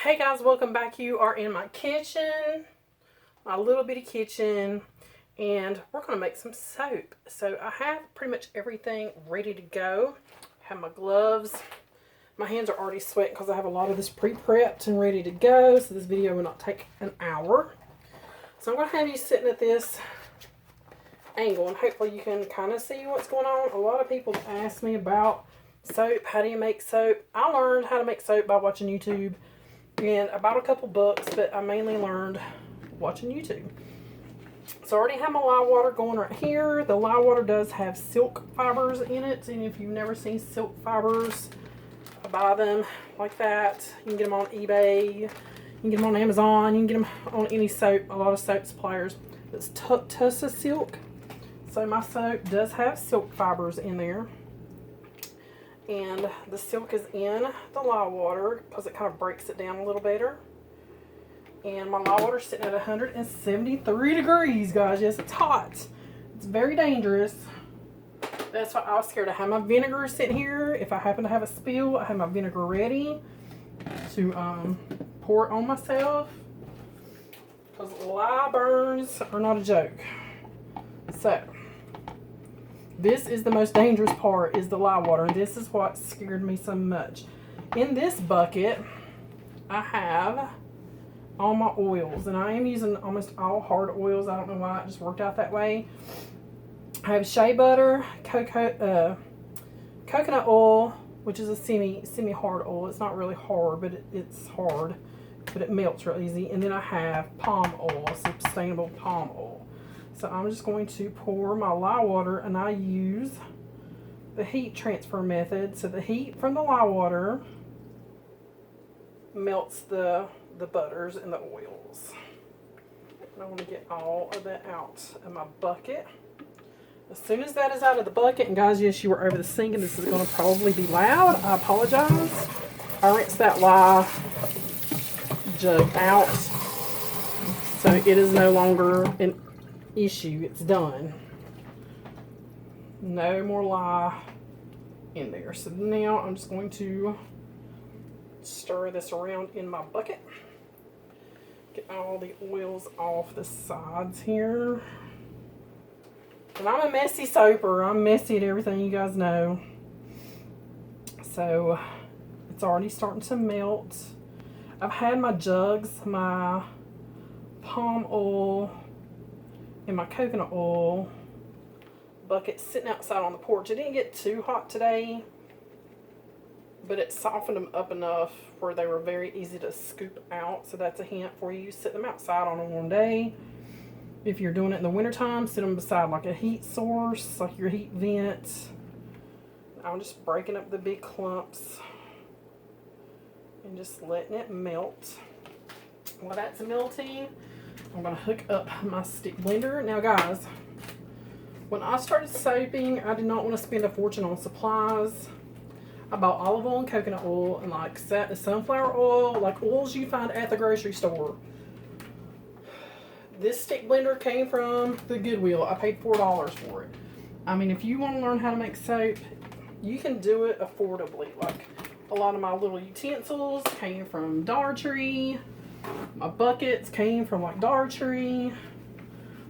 Hey guys, welcome back. You are in my kitchen, my little bitty kitchen, and we're going to make some soap. So I have pretty much everything ready to go. I have my gloves. My hands are already sweating because I have a lot of this pre-prepped and ready to go, so this video will not take an hour. So I'm going to have you sitting at this angle, and hopefully you can kind of see what's going on. A lot of people ask me about soap. How do you make soap? I learned how to make soap by watching YouTube and about a couple books, but I mainly learned watching YouTube. So I already have my lye water going right here. The lye water does have silk fibers in it, and if you've never seen silk fibers, I buy them like that. You can get them on eBay, you can get them on Amazon, you can get them on any soap, a lot of soap suppliers. It's Tussa silk. So my soap does have silk fibers in there. And the silk is in the lye water because it kind of breaks it down a little better. And my lye water is sitting at 173 degrees, guys. Yes, it's hot. It's very dangerous. That's why I was scared. I have my vinegar sitting here. If I happen to have a spill, I have my vinegar ready to pour it on myself. Because lye burns are not a joke. So this is the most dangerous part, is the lye water, and this is what scared me so much. In this bucket, I have all my oils, and I am using almost all hard oils. I don't know why, it just worked out that way. I have shea butter, coconut oil, which is a semi-hard oil. It's not really hard, but it's hard, but it melts real easy. And then I have palm oil, sustainable palm oil. So I'm just going to pour my lye water, and I use the heat transfer method. So the heat from the lye water melts the butters and the oils. And I want to get all of that out of my bucket. As soon as that is out of the bucket, and guys, yes, you were over the sink, and this is going to probably be loud. I apologize. I rinsed that lye jug out, so it is no longer an issue. It's done. No more lye in there. So now I'm just going to stir this around in my bucket. Get all the oils off the sides here. And I'm a messy soaper. I'm messy at everything, you guys know. So it's already starting to melt. I've had my jugs, my palm oil, and my coconut oil bucket sitting outside on the porch. It didn't get too hot today, but it softened them up enough where they were very easy to scoop out. So that's a hint for you. Sit them outside on a warm day. If you're doing it in the wintertime, sit them beside like a heat source, like your heat vent. I'm just breaking up the big clumps and just letting it melt. While that's melting, I'm going to hook up my stick blender. Now guys, when I started soaping, I did not want to spend a fortune on supplies. I bought olive oil and coconut oil and like sunflower oil, like oils you find at the grocery store. This stick blender came from the Goodwill. I paid $4 for it. I mean, if you want to learn how to make soap, you can do it affordably. Like a lot of my little utensils came from Dollar Tree. My buckets came from like Dollar Tree.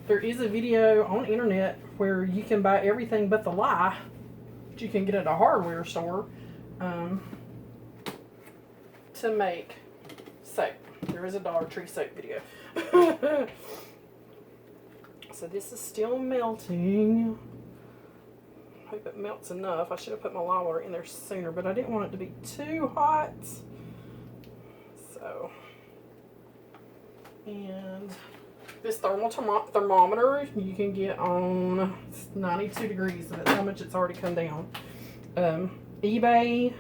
There is a video on the internet where you can buy everything but the lye that you can get at a hardware store to make soap. There is a Dollar Tree soap video. So this is still melting. Hope it melts enough. I should have put my lye water in there sooner, but I didn't want it to be too hot. So, and this thermal thermometer you can get on 92 degrees, so that's how much it's already come down. eBay,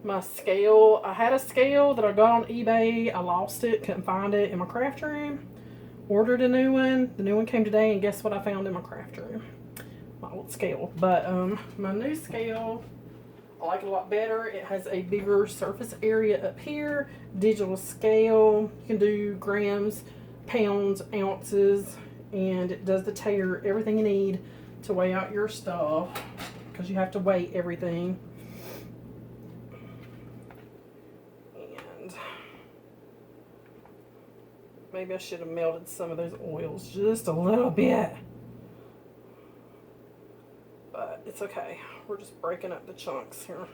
my scale. I had a scale that I got on eBay. I lost it, couldn't find it in my craft room. Ordered a new one. The new one came today, and guess what I found in my craft room? My old scale. But my new scale, I like it a lot better. It has a bigger surface area up here. Digital scale. You can do grams, pounds, ounces, and it does the tare everything you need to weigh out your stuff, because you have to weigh everything. And Maybe I should have melted some of those oils just a little bit. But it's okay. We're just breaking up the chunks here.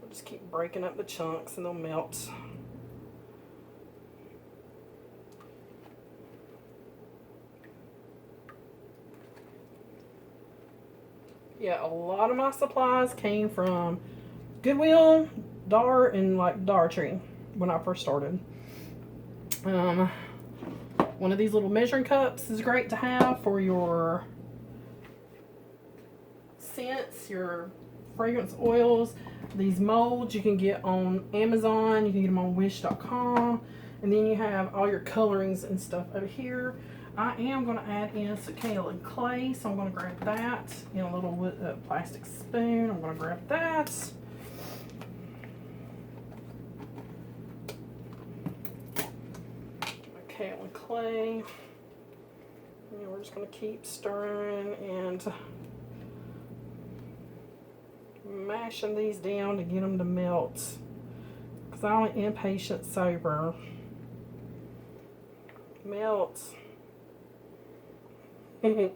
We'll just keep breaking up the chunks and they'll melt. Yeah, a lot of my supplies came from Goodwill, Dollar, and like Dollar Tree when I first started. One of these little measuring cups is great to have for your scents, your fragrance oils. These molds you can get on Amazon, you can get them on wish.com, and then you have all your colorings and stuff over here. I am going to add in some kaolin clay, so I'm going to grab that in a little plastic spoon. I'm going to grab that. Kaolin clay. And we're just going to keep stirring and mashing these down to get them to melt. Because I'm an impatient sober. Melt. A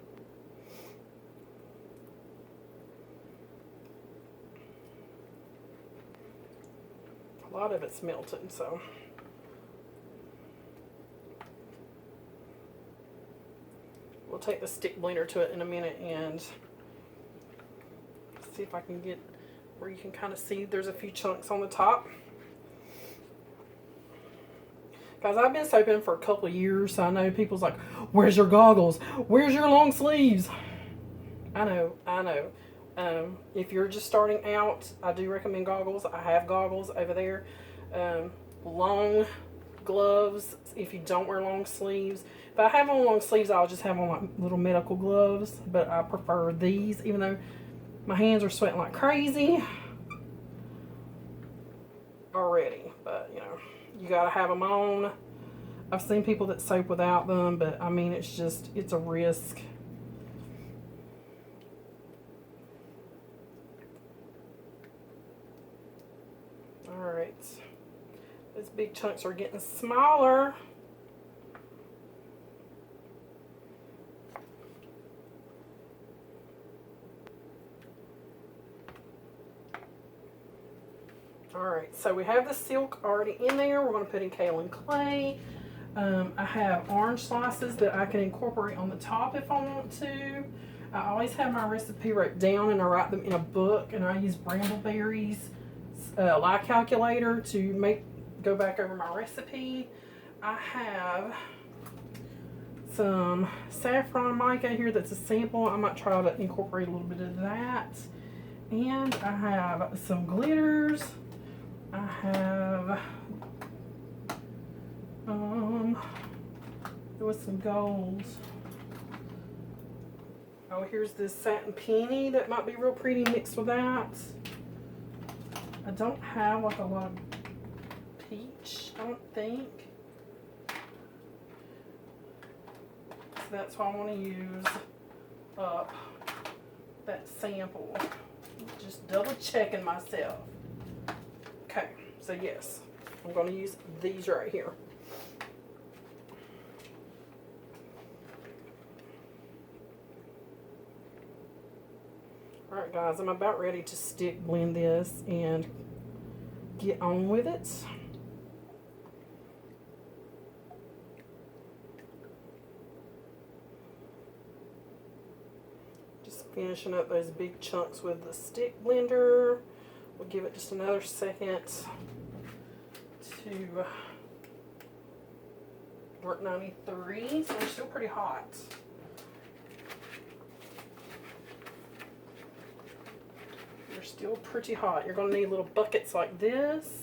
lot of it's melted, so we'll take the stick blender to it in a minute and see if I can get where you can kind of see there's a few chunks on the top. Guys, I've been soaping for a couple of years, so I know people's like, where's your goggles? Where's your long sleeves? I know. If you're just starting out, I do recommend goggles. I have goggles over there. Long gloves if you don't wear long sleeves. If I have on long sleeves, I'll just have on like little medical gloves, but I prefer these, even though my hands are sweating like crazy already. But, you know, you gotta have them on. I've seen people that soap without them, but I mean, it's a risk. Alright, those big chunks are getting smaller. Alright, so we have the silk already in there. We're going to put in kaolin clay. I have orange slices that I can incorporate on the top if I want to. I always have my recipe wrote down and I write them in a book, and I use Brambleberry's lie calculator to go back over my recipe. I have some saffron mica here that's a sample. I might try to incorporate a little bit of that. And I have some glitters. I have there was some golds. Oh, here's this satin peony that might be real pretty mixed with that. I don't have like a lot of peach, I don't think. So that's why I want to use up that sample. Just double checking myself. Okay, so yes, I'm going to use these right here. Alright guys, I'm about ready to stick blend this and get on with it. Just finishing up those big chunks with the stick blender. We'll give it just another second to work 93, so they're still pretty hot. They're still pretty hot. You're going to need little buckets like this.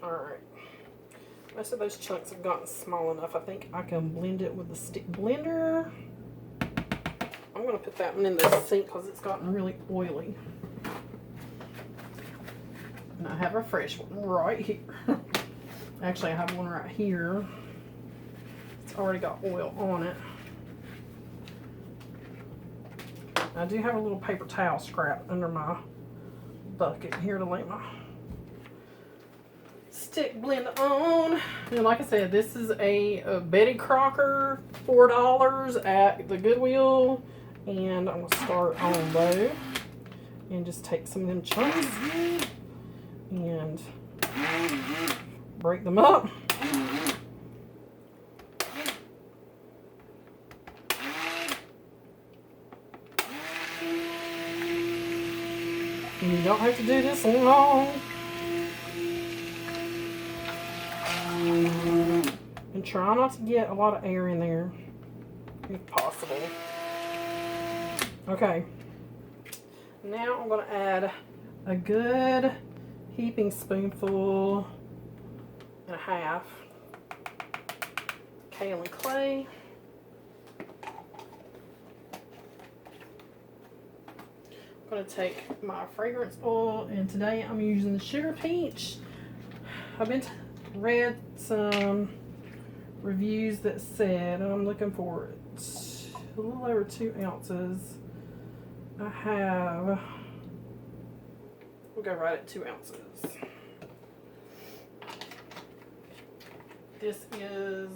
Alright. Most of those chunks have gotten small enough. I think I can blend it with the stick blender. I'm going to put that one in the sink because it's gotten really oily. And I have a fresh one right here. Actually, I have one right here. It's already got oil on it. I do have a little paper towel scrap under my bucket here to lay my stick blend on. And like I said, this is a Betty Crocker, $4 at the Goodwill. And I'm gonna start on low and just take some of them chunks and break them up. And you don't have to do this long. And try not to get a lot of air in there, if possible. Okay. Now I'm going to add a good heaping spoonful and a half kaolin clay. I'm going to take my fragrance oil, and today I'm using the Sugar Peach. I've been read some reviews that said, and I'm looking for it, a little over 2 ounces. I have, we'll go right at 2 ounces. This is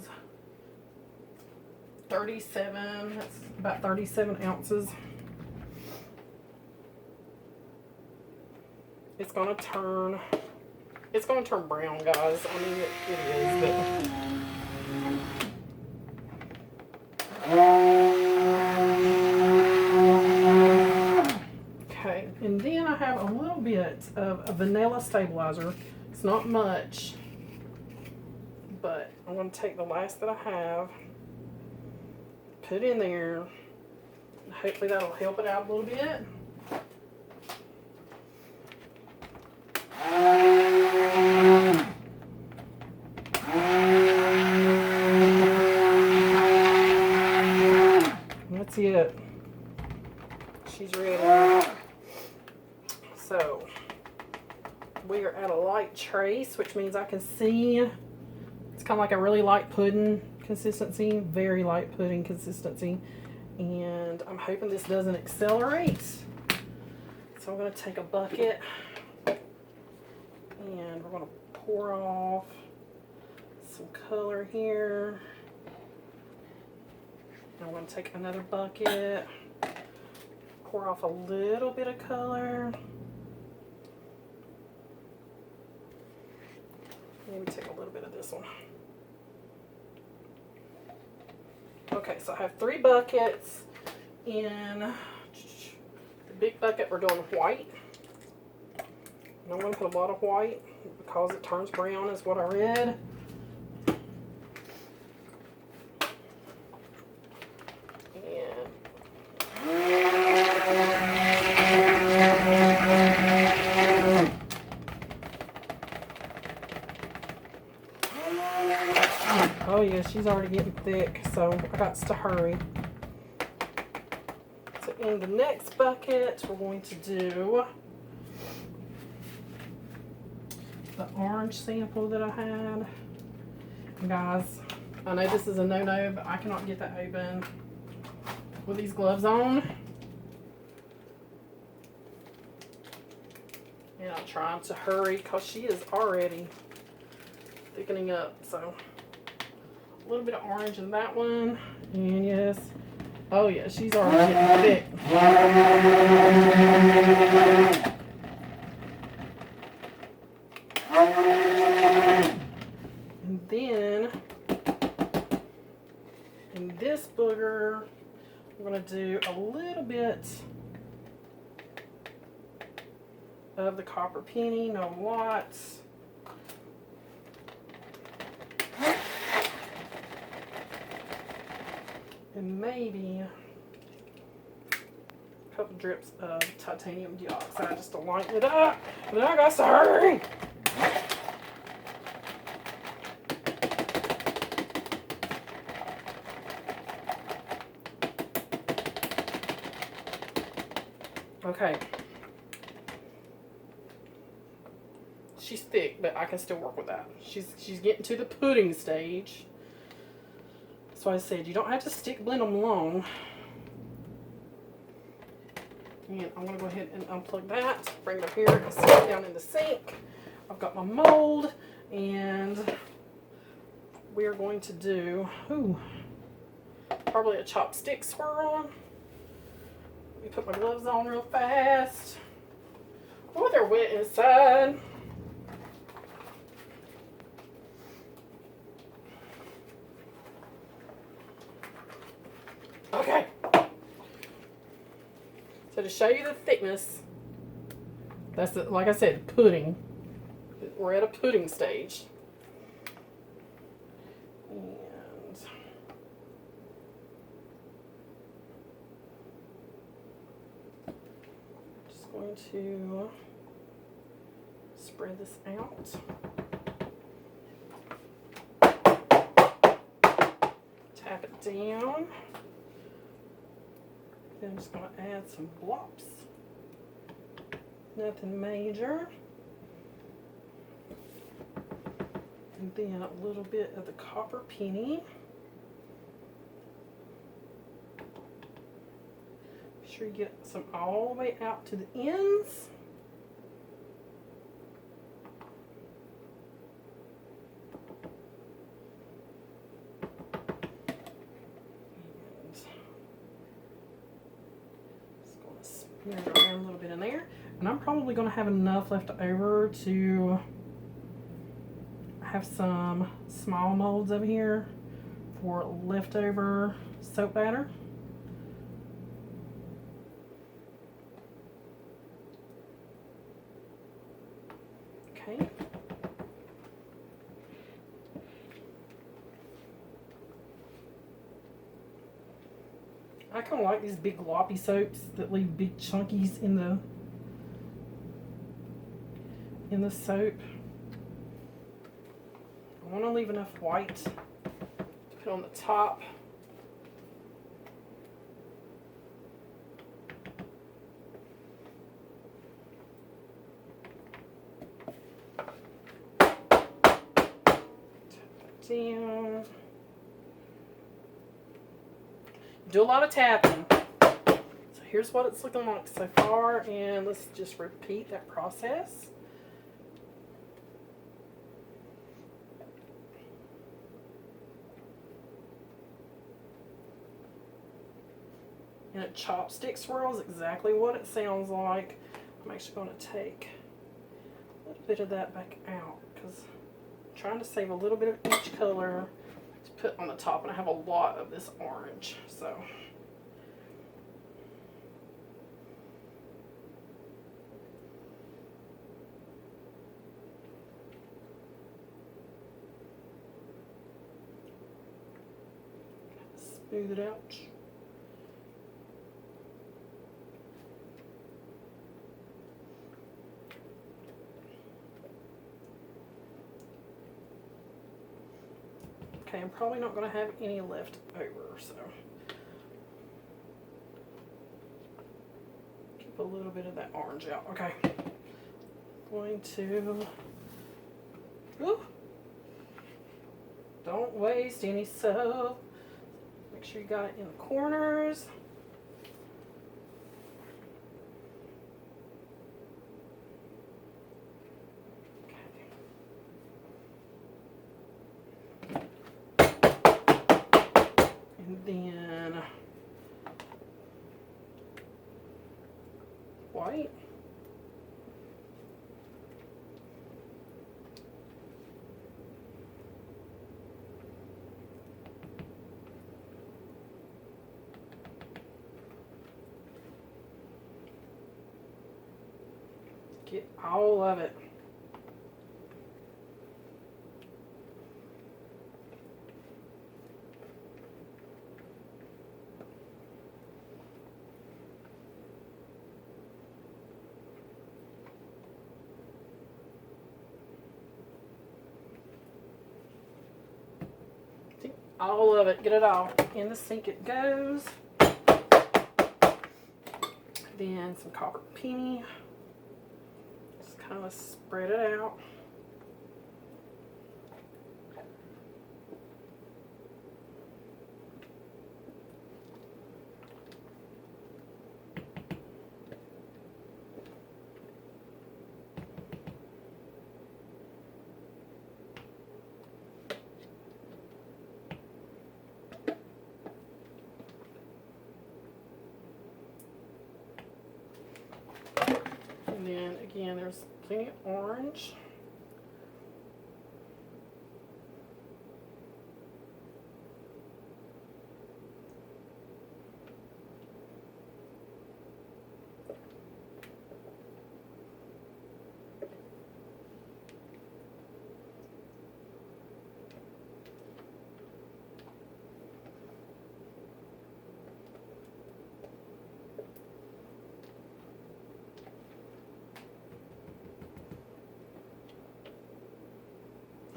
37, that's about 37 ounces. It's gonna turn brown, guys. I mean, it is, but okay, and then I have a little bit of a vanilla stabilizer. It's not much, but I'm going to take the last that I have, put it in there, and hopefully that'll help it out a little bit. That's it. She's ready. So we are at a light trace, which means I can see it's kind of like a really light pudding consistency, very light pudding consistency. And I'm hoping this doesn't accelerate. So I'm going to take a bucket and we're going to pour off some color here. I'm going to take another bucket, pour off a little bit of color. Maybe take a little bit of this one. Okay, so I have 3 buckets. In the big bucket, we're doing white. And I'm going to put a lot of white because it turns brown, is what I read. Oh yeah, she's already getting thick, so I got to hurry. So in the next bucket, we're going to do the orange sample that I had. And guys, I know this is a no-no, but I cannot get that open with these gloves on. And I'm trying to hurry because she is already thickening up, so a little bit of orange in that one, and yes, oh yeah, she's already getting thick. And then in this booger, we're going to do a little bit of the copper penny, no lots. And maybe a couple drips of titanium dioxide just to lighten it up. But I got to hurry. Okay. She's thick, but I can still work with that. She's getting to the pudding stage. So I said, you don't have to stick blend them long. And I'm going to go ahead and unplug that, bring it up here and set it down in the sink. I've got my mold, and we are going to do, probably a chopstick swirl. Let me put my gloves on real fast. Oh, they're wet inside. Okay. So to show you the thickness, that's the, like I said, pudding. We're at a pudding stage. And just going to spread this out. Tap it down. Then I'm just going to add some blobs. Nothing major. And then a little bit of the copper penny. Be sure you get some all the way out to the ends. Smear it around a little bit in there, and I'm probably going to have enough left over to have some small molds over here for leftover soap batter. Okay. I kind of like these big gloppy soaps that leave big chunkies in the soap. I want to leave enough white to put on the top. Tap that down. Do a lot of tapping. So here's what it's looking like so far, and let's just repeat that process. And a chopstick swirl is exactly what it sounds like. I'm actually going to take a little bit of that back out because I'm trying to save a little bit of each color to put on the top, and I have a lot of this orange, so smooth it out. Okay, I'm probably not going to have any left over, so keep a little bit of that orange out. Okay, going to, ooh, don't waste any soap. Make sure you got it in the corners. And then white. Get all of it. All of it, get it all. In the sink it goes. Then some copper penny. Just kind of spread it out. again, there's plenty of orange.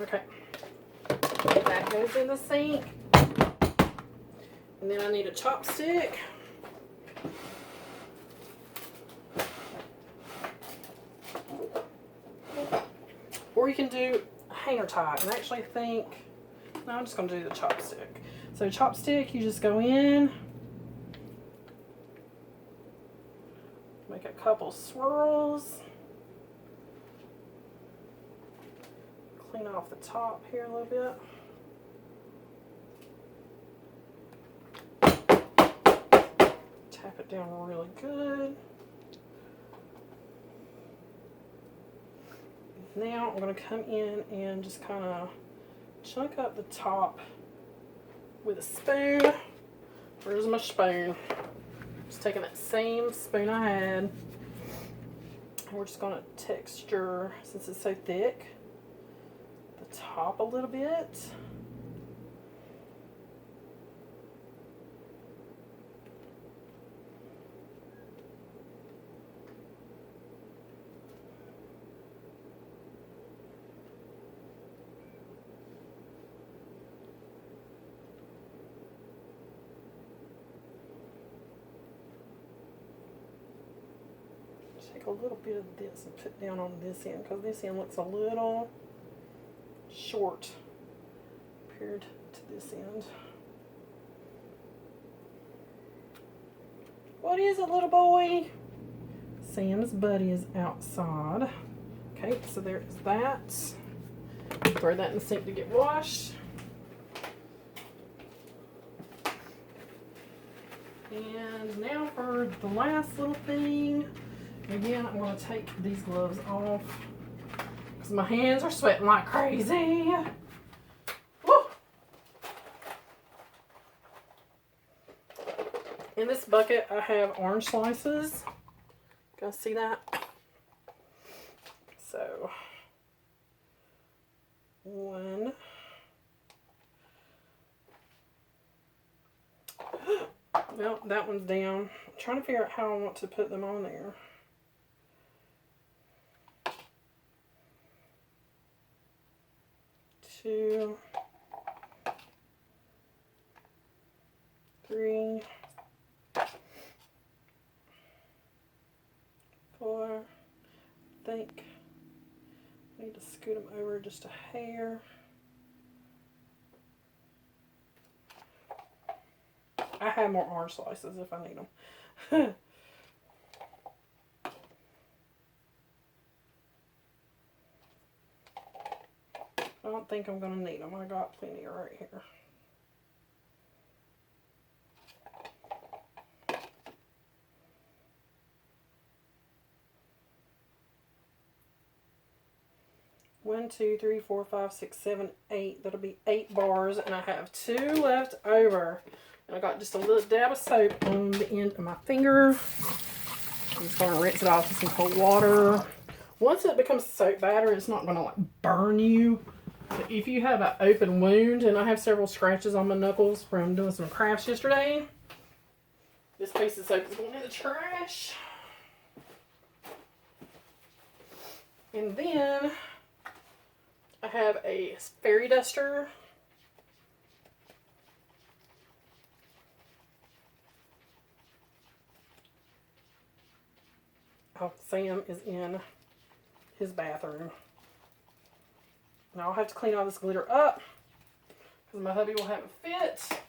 Okay, that goes in the sink. And then I need a chopstick. Or you can do a hanger tie. And I actually think, no, I'm just going to do the chopstick. So chopstick, you just go in, make a couple swirls. Clean off the top here a little bit. Tap it down really good. Now I'm going to come in and just kind of chunk up the top with a spoon. Where's my spoon? Just taking that same spoon I had. And we're just going to texture, since it's so thick, the top a little bit. Take a little bit of this and put down on this end, because this end looks a little short compared to this end. What is it, little boy? Sam's buddy is outside. Okay, so there's that. Throw that in the sink to get washed. And now for the last little thing. Again, I'm going to take these gloves off because my hands are sweating like crazy. Woo! In this bucket, I have orange slices. Guys see that? So, one. Well, that one's down. I'm trying to figure out how I want to put them on there. Two, three, four. I think I need to scoot them over just a hair. I have more orange slices if I need them. I don't think I'm going to need them. I got plenty right here. One, two, three, four, five, six, seven, 8. That'll be 8 bars, and I have 2 left over. And I got just a little dab of soap on the end of my finger. I'm just going to rinse it off with some cold water. Once it becomes soap batter, it's not going to like burn you. But if you have an open wound, and I have several scratches on my knuckles from doing some crafts yesterday, this piece of soap is going in the trash. And then I have a fairy duster. Oh, Sam is in his bathroom. Now I'll have to clean all this glitter up because my hubby will have it fit.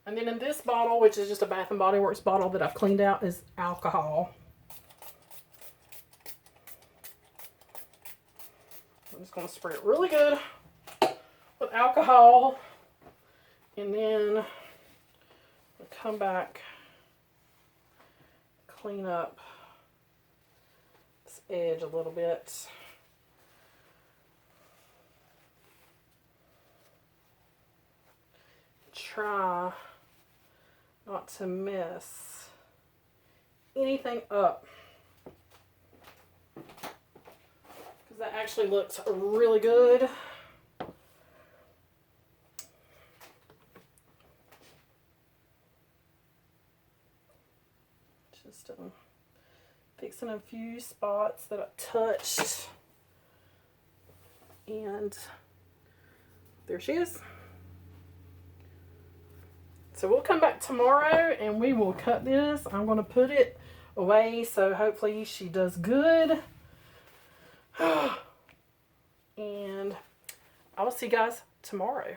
And then in this bottle, which is just a Bath and Body Works bottle that I've cleaned out, is alcohol. I'm just going to spray it really good with alcohol. And then I'll come back, clean up edge a little bit. Try not to mess anything up, because that actually looks really good. Just fixing a few spots that I touched, and there she is. So we'll come back tomorrow and we will cut this. I'm going to put it away, so hopefully she does good. And I will see you guys tomorrow.